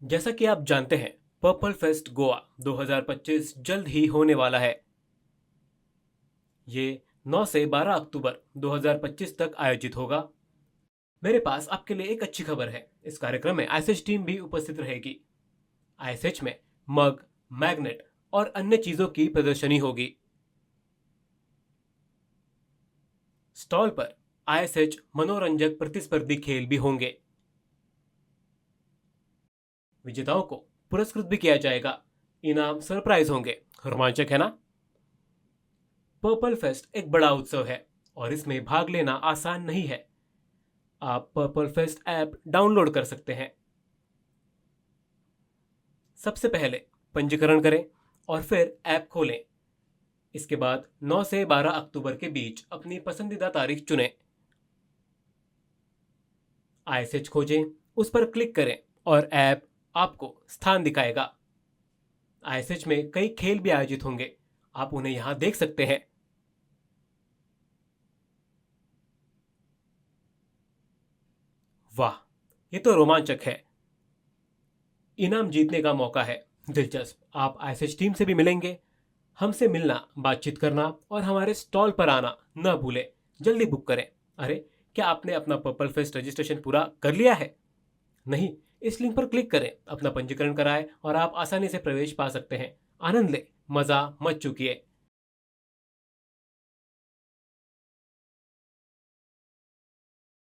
जैसा कि आप जानते हैं, पर्पल फेस्ट गोवा 2025 जल्द ही होने वाला है। ये 9 से 12 अक्टूबर 2025 तक आयोजित होगा। मेरे पास आपके लिए एक अच्छी खबर है। इस कार्यक्रम में आईएसएच टीम भी उपस्थित रहेगी। आईएसएच में मग, मैग्नेट और अन्य चीजों की प्रदर्शनी होगी। स्टॉल पर आईएसएच मनोरंजक प्रतिस्पर्धी खेल भी होंगे। विजेताओं को पुरस्कृत भी किया जाएगा। इनाम सरप्राइज होंगे। रोमांचक है ना? पर्पल फेस्ट एक बड़ा उत्सव है और इसमें भाग लेना आसान नहीं है। आप पर्पल फेस्ट ऐप डाउनलोड कर सकते हैं। सबसे पहले पंजीकरण करें और फिर ऐप खोलें। इसके बाद 9 से 12 अक्टूबर के बीच अपनी पसंदीदा तारीख चुनें। आईएसएच खोजें, उस पर क्लिक करें और ऐप आपको स्थान दिखाएगा। आईएसएच में कई खेल भी आयोजित होंगे। आप उन्हें यहां देख सकते हैं। वाह, ये तो रोमांचक है। इनाम जीतने का मौका है। दिलचस्प। आप आईएसएच टीम से भी मिलेंगे। हमसे मिलना, बातचीत करना और हमारे स्टॉल पर आना न भूलें। जल्दी बुक करें। अरे, क्या आपने अपना पर्पल फेस्ट रजिस्ट्रेशन पूरा कर लिया है? नहीं? इस लिंक पर क्लिक करें, अपना पंजीकरण कराएं और आप आसानी से प्रवेश पा सकते हैं। आनंद लें, मजा मत चूकिए।